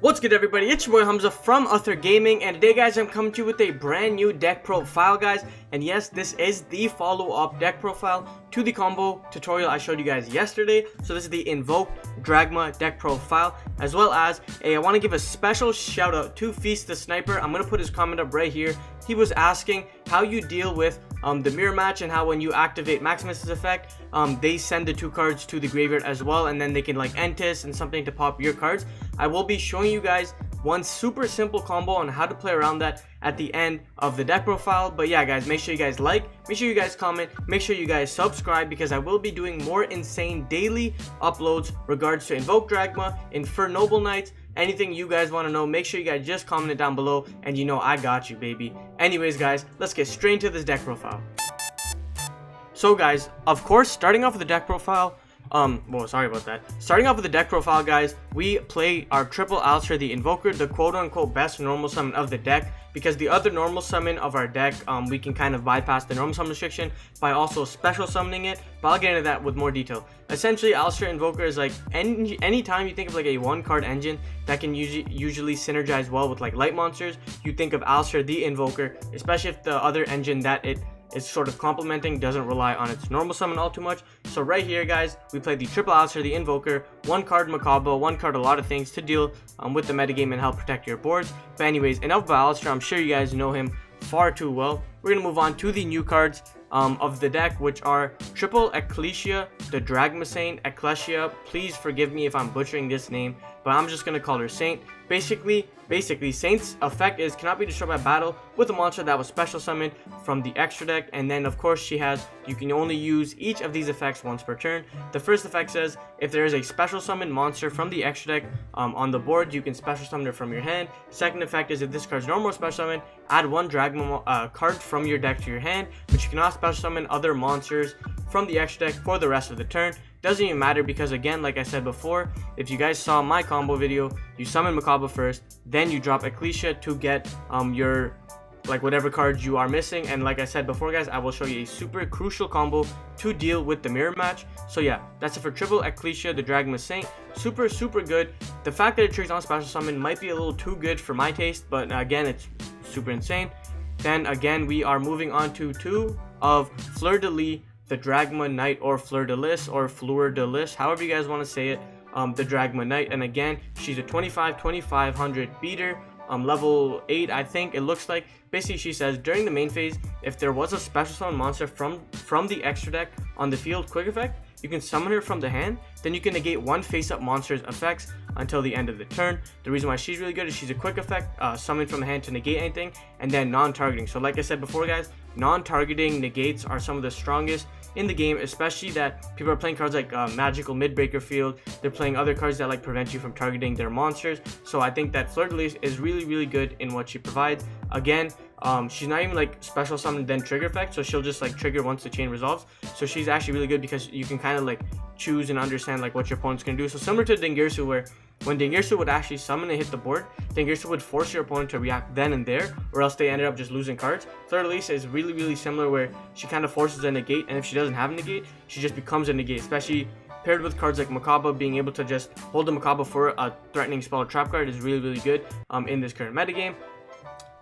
What's good, everybody? It's your boy Hamza from Ather Gaming, and today guys I'm coming to you with a brand new deck profile, guys. And yes, this is the follow-up deck profile to the combo tutorial I showed you guys yesterday. So this is the Invoked Dragma deck profile, as well as I want to give a special shout out to Feast the Sniper. I'm going to put his comment up right here. He was asking how you deal with the mirror match, and how when you activate Maximus's effect, they send the two cards to the graveyard as well, and then they can like Entis and something to pop your cards. I will be showing you guys one super simple combo on how to play around that at the end of the deck profile. But yeah guys, make sure you guys like, make sure you guys comment, make sure you guys subscribe, because I will be doing more insane daily uploads regards to Invoked Dragma, Noble Knights, anything you guys want to know. Make sure you guys just comment it down below, and you know I got you, baby. Anyways guys, let's get straight into this deck profile. So guys, of course, starting off with the deck profile, starting off with the deck profile, guys, we play our triple Ather, the Invoker, the quote-unquote best normal summon of the deck, because the other normal summon of our deck, we can kind of bypass the normal summon restriction by also special summoning it, but I'll get into that with more detail. Essentially, Ather Invoker is like any time you think of like a one-card engine that can usually synergize well with like light monsters, you think of Ather the Invoker, especially if the other engine that it is sort of complementing doesn't rely on its normal summon all too much. So right here guys, we play the triple Ather, the Invoker, one card Macabre, one card a lot of things to deal with the metagame and help protect your boards. But anyways, enough about Ather. I'm sure you guys know him far too well. We're gonna move on to the new cards of the deck, which are triple Ecclesia, the Dogmatika. Ecclesia, please forgive me if I'm butchering this name, but I'm just gonna call her Saint. Basically Saint's effect is cannot be destroyed by battle with a monster that was special summoned from the extra deck. And then of course you can only use each of these effects once per turn. The first effect says if there is a special summon monster from the extra deck on the board, you can special summon it from your hand. Second effect is if this card's normal special summon, add one Dragma card from your deck to your hand, but you cannot special summon other monsters from the extra deck for the rest of the turn. Doesn't even matter, because again, like I said before, if you guys saw my combo video, you summon Macabre first, then you drop Ecclesia to get your like whatever cards you are missing. And like I said before guys, I will show you a super crucial combo to deal with the mirror match. So yeah, that's it for triple Ecclesia, the Dogmatika. Super good. The fact that it triggers on special summon might be a little too good for my taste, but again, it's super insane. Then again, we are moving on to two of Fleur de Lis, the Dragma Knight, or Fleur de Lis, or Fleur de Lis, however you guys want to say it, the Dragma Knight. And again, she's a 2500 beater, level 8 I think it looks like. Basically she says during the main phase, if there was a special summon monster from the extra deck on the field, quick effect, you can summon her from the hand, then you can negate one face-up monster's effects until the end of the turn. The reason why she's really good is she's a quick effect, summon from the hand to negate anything, and then non-targeting. So like I said before guys, non-targeting negates are some of the strongest in the game, especially that people are playing cards like Magical Midbreaker Field. They're playing other cards that like prevent you from targeting their monsters. So I think that Fleur de Lis is really good in what she provides. Again, she's not even like special summon then trigger effect, so she'll just like trigger once the chain resolves. So she's actually really good because you can kind of like choose and understand like what your opponent's gonna do. So similar to Dingirsu, where when Dingirsu would actually summon and hit the board, Dingirsu would force your opponent to react then and there, or else they ended up just losing cards. Fleur de Lis is really similar, where she kind of forces a negate, and if she doesn't have a negate, she just becomes a negate, especially paired with cards like Macabre. Being able to just hold the Macabre for a threatening spell or trap card is really good in this current metagame.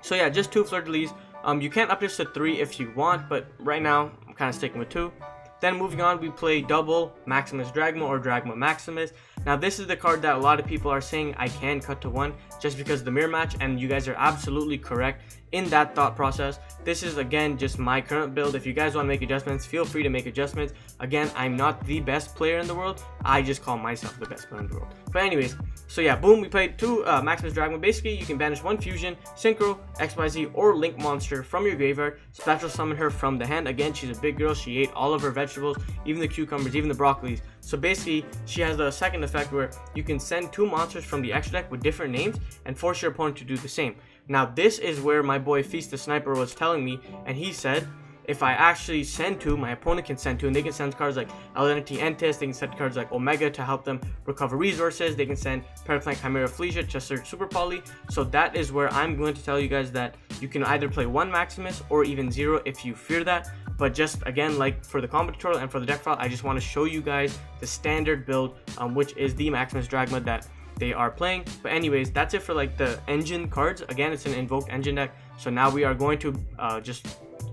So yeah, just two Fleur de Lis. You can up this to 3 if you want, but right now I'm kind of sticking with 2. Then moving on, we play double Maximus Dragma, or Dragma Maximus. Now this is the card that a lot of people are saying I can cut to 1 just because of the mirror match, and you guys are absolutely correct in that thought process. This is again just my current build. If you guys want to make adjustments, feel free to make adjustments. Again, I'm not the best player in the world, I just call myself the best player in the world. But anyways, so yeah, boom, we played two Maximus Dragma. Basically you can banish one fusion, synchro, XYZ, or link monster from your graveyard, special summon her from the hand. Again, she's a big girl, she ate all of her vegetables, even the cucumbers, even the broccolis. So basically she has the second effect where you can send 2 monsters from the extra deck with different names and force your opponent to do the same. Now this is where my boy Feast the Sniper was telling me, and he said if I actually send 2, my opponent can send 2, and they can send cards like Identity Entis, they can send cards like Omega to help them recover resources, they can send Paraplank Chimera Flesia to search Super Poly. So that is where I'm going to tell you guys that you can either play 1 Maximus or even 0 if you fear that. But just again, like for the combo tutorial and for the deck file, I just want to show you guys the standard build, which is the Maximus Dragma that they are playing. But anyways, that's it for like the engine cards. Again, it's an invoked engine deck. So now we are going to just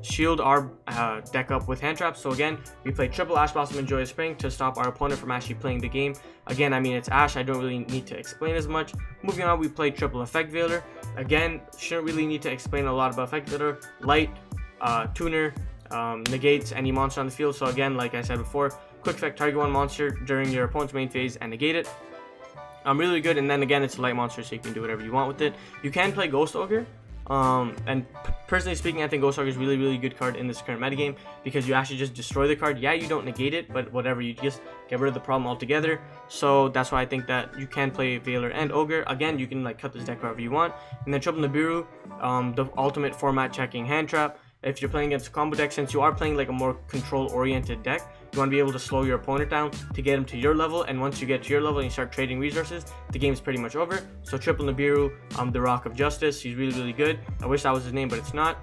shield our deck up with hand traps. So again, we play triple Ash Blossom and Joyous Spring to stop our opponent from actually playing the game. Again, I mean, it's Ash, I don't really need to explain as much. Moving on, we play triple Effect Veiler. Again, shouldn't really need to explain a lot about Effect Veiler. Light, tuner, negates any monster on the field. So again, like I said before, quick effect, target one monster during your opponent's main phase and negate it. Really good. And then again, it's a light monster, so you can do whatever you want with it. You can play Ghost Ogre. And personally speaking, I think Ghost Ogre is really good card in this current metagame, because you actually just destroy the card. Yeah, you don't negate it, but whatever, you just get rid of the problem altogether. So that's why I think that you can play Veiler and Ogre. Again, you can like cut this deck however you want. And then triple Nibiru, the ultimate format checking hand trap. If you're playing against a combo deck, since you are playing like a more control oriented deck, you want to be able to slow your opponent down to get him to your level. And once you get to your level and you start trading resources, the game is pretty much over. So triple Nibiru, the Rock of Justice, he's really good. I wish that was his name, but it's not.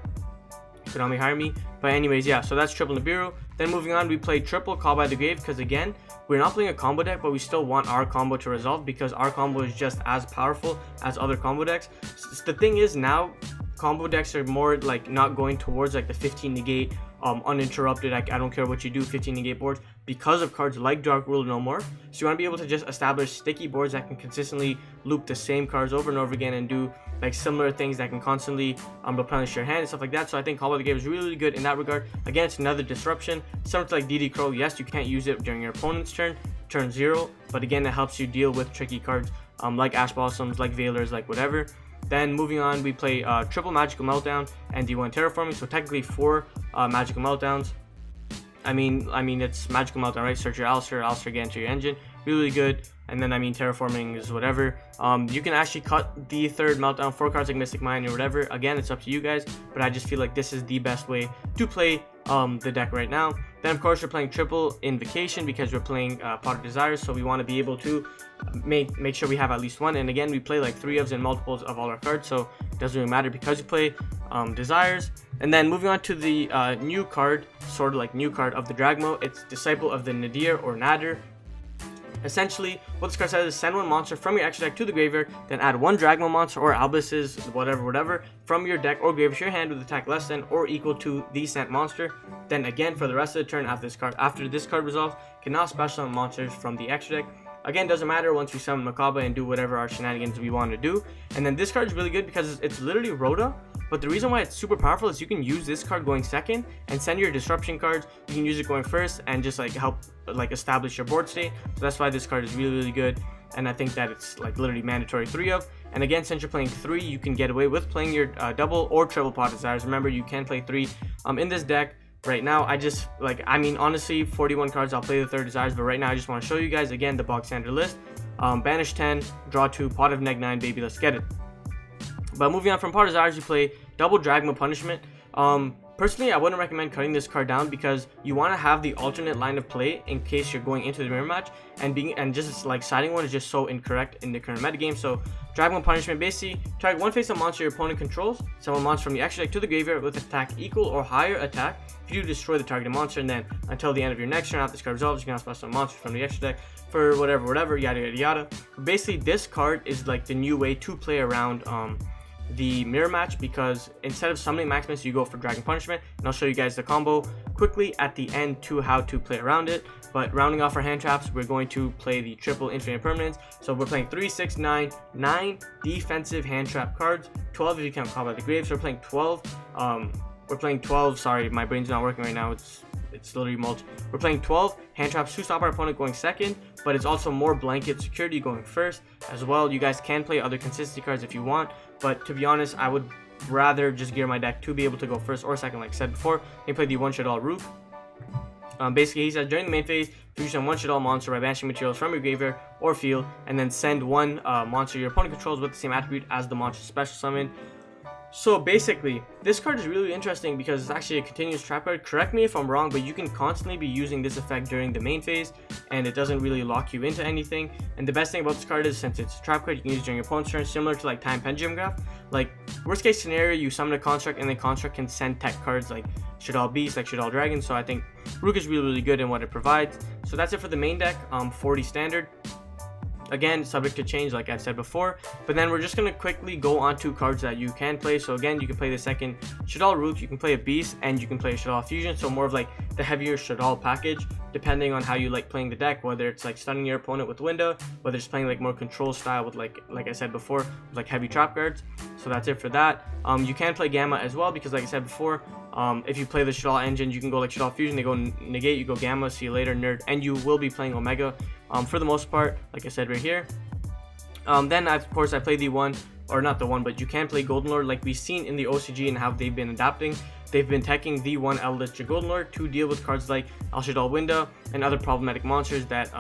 Konami hire me. But anyways, yeah, so that's triple Nibiru. Then moving on, we play triple Call by the Grave, because again, we're not playing a combo deck, but we still want our combo to resolve, because our combo is just as powerful as other combo decks. So the thing is, now combo decks are more like not going towards like the 15 negate uninterrupted, I don't care what you do, 15 negate boards, because of cards like Dark Ruler No More. So you want to be able to just establish sticky boards that can consistently loop the same cards over and over again and do like similar things that can constantly replenish your hand and stuff like that. So I think Call by the Grave is really good in that regard. Again, it's another disruption, similar to like DD Crow. Yes, you can't use it during your opponent's turn 0, but again, it helps you deal with tricky cards like Ash Blossoms, like Veilers, like whatever. Then moving on, we play triple Magical Meltdown and D1 Terraforming. So technically 4 Magical Meltdowns. I mean it's Magical Meltdown, right? Search your Alistair get into your engine. Really good. And then I mean Terraforming is whatever. You can actually cut the third Meltdown 4 cards like Mystic Mine or whatever. Again, it's up to you guys, but I just feel like this is the best way to play the deck right now. Then of course we're playing triple Invocation, because we're playing Pot of Desires, so we want to be able to make sure we have at least one. And again, we play like 3-ofs and multiples of all our cards, so it doesn't really matter because we play Desires. And then moving on to the new card, sort of like new card of the Dragmo, it's Disciple of the Nadir or Nadir. Essentially, what this card says is send one monster from your extra deck to the graveyard, then add one Dragmo monster or Albuses, whatever, from your deck or graveyard to your hand with attack less than or equal to the sent monster. Then again, for the rest of the turn after this card resolves, cannot special summon monsters from the extra deck. Again, doesn't matter once we summon Makaba and do whatever our shenanigans we want to do. And then this card is really good because it's literally Rhoda. But the reason why it's super powerful is you can use this card going second and send your disruption cards. You can use it going first and just like help like establish your board state. So that's why this card is really good. And I think that it's like literally mandatory 3-of. And again, since you're playing 3, you can get away with playing your double or triple Pot of Desires. Remember, you can play 3 in this deck. Right now, I just like, I mean, honestly, 41 cards, I'll play the third Desires, but right now I just want to show you guys again the bog standard list. Banish 10, draw 2, Pot of Neg 9, baby, let's get it. But moving on from Pot of Desires, you play double Dragma Punishment. Personally, I wouldn't recommend cutting this card down because you want to have the alternate line of play in case you're going into the mirror match, and just like siding one is just so incorrect in the current metagame. So Dragma Punishment, basically target one face-up monster your opponent controls, summon a monster from the extra deck to the graveyard with attack equal or higher attack. If you do, destroy the targeted monster, and then until the end of your next turn after this card resolves, you can also special monsters from the extra deck for whatever, yada. But basically, this card is like the new way to play around the mirror match, because instead of summoning Maximus, you go for Dragon Punishment, and I'll show you guys the combo quickly at the end to how to play around it. But rounding off our hand traps, we're going to play the triple Infinite Permanence. So we're playing 3, 6, 9 defensive hand trap cards, 12 if you count Call by the Grave. So we're playing 12. We're playing 12. Sorry, my brain's not working right now. It's literally mulch. We're playing 12 hand traps to stop our opponent going second, but it's also more blanket security going first as well. You guys can play other consistency cards if you want, but to be honest, I would rather just gear my deck to be able to go first or second, like I said before. They play the one-shot all Rook. Basically, he says during the main phase, you send one-shot all monster by banishing materials from your graveyard or field, and then send one monster your opponent controls with the same attribute as the monster special summon. So basically, this card is really interesting because it's actually a continuous trap card. Correct me if I'm wrong, but you can constantly be using this effect during the main phase, and it doesn't really lock you into anything. And the best thing about this card is, since it's a trap card, you can use it during your opponent's turn, similar to like Time Pendulum Graph. Like, worst case scenario, you summon a construct, and the construct can send tech cards like Shaddoll Beast, like Shaddoll Dragon. So I think Rook is really good in what it provides. So that's it for the main deck, 40 standard. Again, subject to change like I've said before. But then we're just going to quickly go on to cards that you can play. So again, you can play the second Shaddoll Rook, you can play a Beast, and you can play a Shaddoll Fusion. So more of like the heavier Shaddoll package, depending on how you like playing the deck, whether it's like stunning your opponent with Window, whether it's playing like more control style with like I said before, with like heavy trap cards. So that's it for that. You can play Gamma as well, because like I said before, if you play the Shaddoll engine, you can go like Shaddoll Fusion, they go negate, you go Gamma, see you later, nerd, and you will be playing Omega for the most part, like I said right here. Then of course I played the one, or not the one, but you can play Golden Lord, like we've seen in the OCG and how they've been adapting. They've been teching the one Eldritch Golden Lord to deal with cards like El Shaddoll Window and other problematic monsters that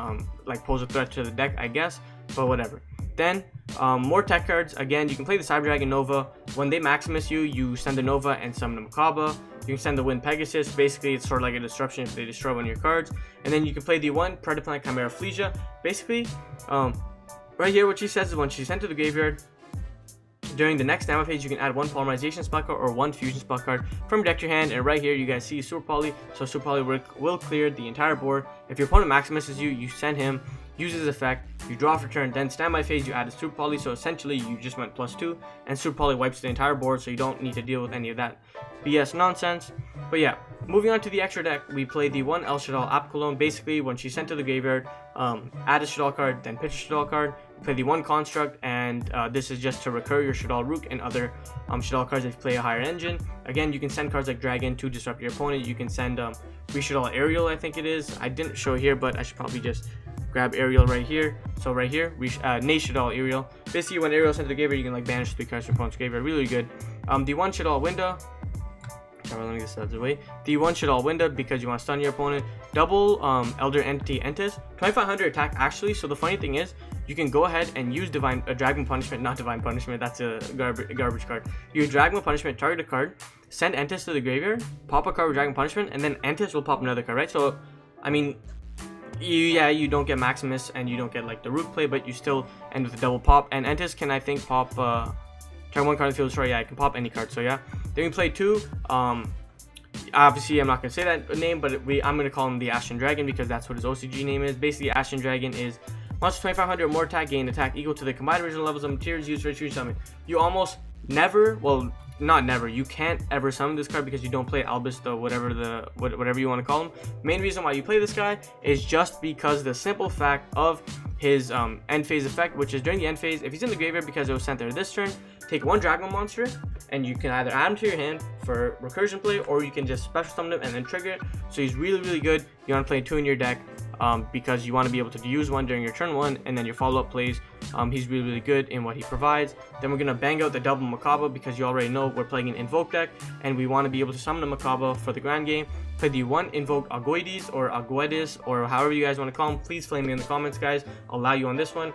like pose a threat to the deck, I guess, but whatever. Then more tech cards. Again, you can play the Cyber Dragon Nova. When they Maximus you, you send the Nova and summon a Macabre. You can send the Wind Pegasus. Basically, it's sort of like a disruption if they destroy one of your cards. And then you can play the one Predaplant Chimera Flesia. Basically, right here, what she says is when she's sent to the graveyard, during the next damage phase, you can add one Polymerization spell card or one Fusion spell card from your deck to your hand. And right here, you guys see Super Poly. So Super Poly will clear the entire board. If your opponent Maximuses you, you send him, use his effect, you draw for turn, then standby phase, you add a Super Poly. So essentially, you just went +2, and Super Poly wipes the entire board, so you don't need to deal with any of that BS nonsense. But yeah, moving on to the extra deck, we play the one El Shaddoll Apocalone. Basically, when she's sent to the graveyard, add a Shaddoll card, then pitch a Shaddoll card. Play the one Construct, and this is just to recur your Shaddoll Rook and other Shaddoll cards if you play a higher engine. Again, you can send cards like Dragon to disrupt your opponent. You can send Shaddoll Ariel, I think it is. I didn't show here, but I should probably just grab Ariel right here. So right here, Nate Shaddoll Ariel. Basically, when Ariel sent to the graveyard, you can like banish 3 cards from your opponent's graveyard. Really good. The one Shaddoll Window. Let me get this out of the way. The one Shaddoll Window, because you want to stun your opponent. Double Elder Entity Entis. 2500 attack actually. So the funny thing is, you can go ahead and use Dragon Punishment, not Divine Punishment, that's a garbage card. Use Dragon Punishment, target a card, send Entis to the graveyard, pop a card with Dragon Punishment, and then Entis will pop another card, right? So, I mean, you don't get Maximus and you don't get like the Rook play, but you still end with a double pop. And Entis can, I think, pop, turn one card in the field, sorry, yeah, I can pop any card, so yeah. Then we play 2, obviously I'm not going to say that name, but I'm going to call him the Ashen Dragon because that's what his OCG name is. Basically, Ashen Dragon is monster 2500 or more attack, gain attack equal to the combined original levels of materials used for its fusion summon. You almost never, well, not never, you can't ever summon this card because you don't play Albus, the whatever you want to call him. Main reason why you play this guy is just because the simple fact of his end phase effect, which is during the end phase, if he's in the graveyard because it was sent there this turn, take one Dragon monster and you can either add him to your hand for recursion play, or you can just special summon him and then trigger it. So he's really good. You want to play 2 in your deck because you want to be able to use one during your turn 1 and then your follow-up plays. He's really good in what he provides. Then we're going to bang out the double Macabre because you already know we're playing an Invoked deck and we want to be able to summon a Macabre for the grand game. Play the one Invoked Agoides or Aguedis or however you guys want to call him. Please flame me in the comments, guys. I'll allow you on this one.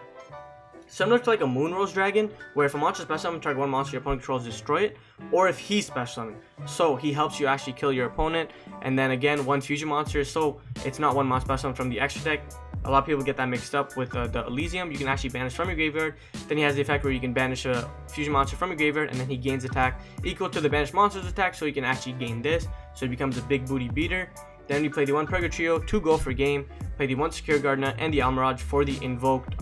Similar to like a Moonrose Dragon, where if a monster special summon, target one monster your opponent controls, destroy it, or if he's special summoned. So he helps you actually kill your opponent. And then again, one fusion monster, so it's not one monster special summon from the extra deck. A lot of people get that mixed up with the Elysium. You can actually banish from your graveyard. Then he has the effect where you can banish a fusion monster from your graveyard, and then he gains attack equal to the banished monster's attack, so you can actually gain this. So he becomes a big booty beater. Then we play the one Purga Trio to go for game. Play the one Secure Gardener and the Almirage for the Invoked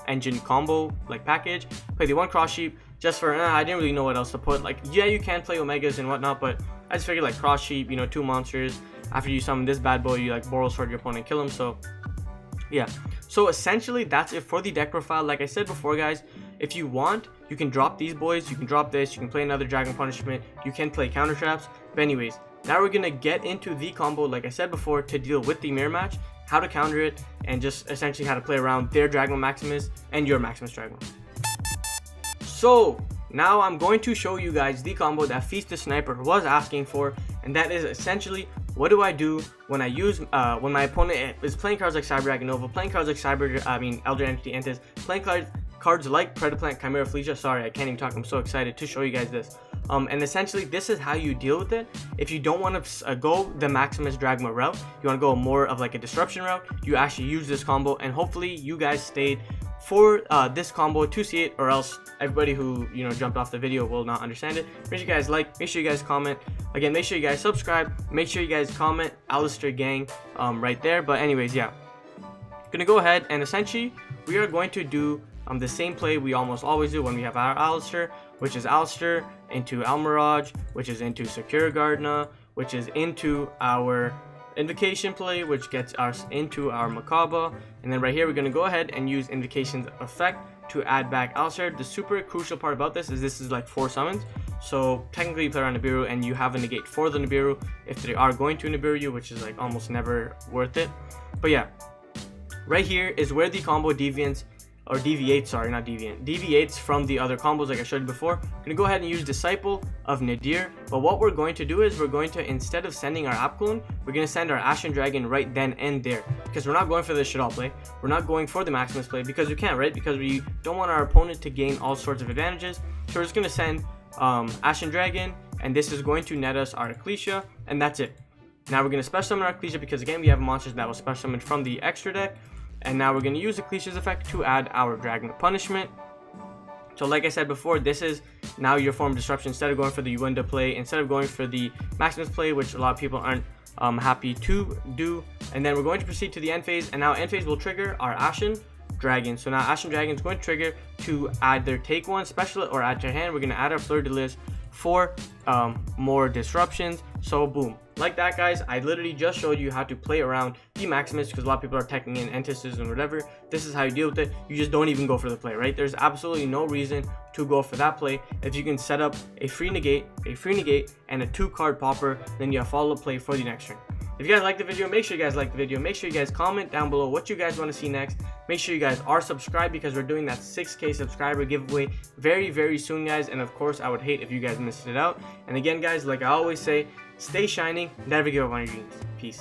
engine combo like package. Play the one Cross Sheep just for I didn't really know what else to put. Like, yeah, you can play Omegas and whatnot, but I just figured like Cross Sheep, you know, 2 monsters. After you summon this bad boy, you like Boros Sword your opponent and kill him. So yeah, so essentially that's it for the deck profile. Like I said before, guys, if you want, you can drop these boys, you can drop this, you can play another Dragon Punishment, you can play counter traps. But anyways, now we're gonna get into the combo, like I said before, to deal with the mirror match, how to counter it, and just essentially how to play around their Dragon Maximus and your Maximus Dragon. So now I'm going to show you guys the combo that Feast the Sniper was asking for, and that is essentially what do I do when I use when my opponent is playing cards like Cyber Dragon Nova, playing cards like Elder Entity Entis, playing cards like Predaplant Chimera Flesia. Sorry, I can't even talk. I'm so excited to show you guys this. And essentially, this is how you deal with it. If you don't want to go the Maximus Dragma route, you want to go more of like a disruption route, you actually use this combo, and hopefully you guys stayed for this combo to see it, or else everybody who, you know, jumped off the video will not understand it. Make sure you guys like, make sure you guys comment. Again, make sure you guys subscribe, make sure you guys comment Alistair Gang right there. But anyways, yeah, gonna go ahead and essentially we are going to do the same play we almost always do when we have our Alistair, which is Alistair into Almirage, which is into Secure Gardna, which is into our Invocation play, which gets us into our Makaba. And then right here, we're going to go ahead and use Invocation's effect to add back Alistair. The super crucial part about this is like 4 summons. So technically you play around Nibiru and you have a negate for the Nibiru if they are going to Nibiru you, which is like almost never worth it. But yeah, right here is where the combo deviates from the other combos like I showed you before. I'm gonna go ahead and use Disciple of Nadir, but what we're going to do is we're going to, instead of sending our App Clone, we're gonna send our Ashen Dragon right then and there, because we're not going for the Shaddoll play, we're not going for the Maximus play, because we can't, right? Because we don't want our opponent to gain all sorts of advantages. So we're just gonna send Ashen Dragon, and this is going to net us our Ecclesia, and that's it. Now we're gonna special summon our Ecclesia, because again we have monsters that will special summon from the extra deck. And now we're going to use Ecclesia's effect to add our Dragon of Punishment. So like I said before, this is now your form of disruption. Instead of going for the Uenda play, instead of going for the Maximus play, which a lot of people aren't happy to do. And then we're going to proceed to the end phase. And now end phase will trigger our Ashen Dragon. So now Ashen Dragon is going to trigger to either take one special or add to your hand. We're going to add our Fleur de Lis for more disruptions. So boom. Like that, guys, I literally just showed you how to play around the Maximus, because a lot of people are teching in Entices and whatever. This is how you deal with it. You just don't even go for the play, right? There's absolutely no reason to go for that play. If you can set up a free negate, and a 2-card popper, then you have follow-up play for the next turn. If you guys like the video, make sure you guys like the video. Make sure you guys comment down below what you guys want to see next. Make sure you guys are subscribed, because we're doing that 6K subscriber giveaway very, very soon, guys. And of course, I would hate if you guys missed it out. And again, guys, like I always say, stay shining, never give up on your dreams. Peace.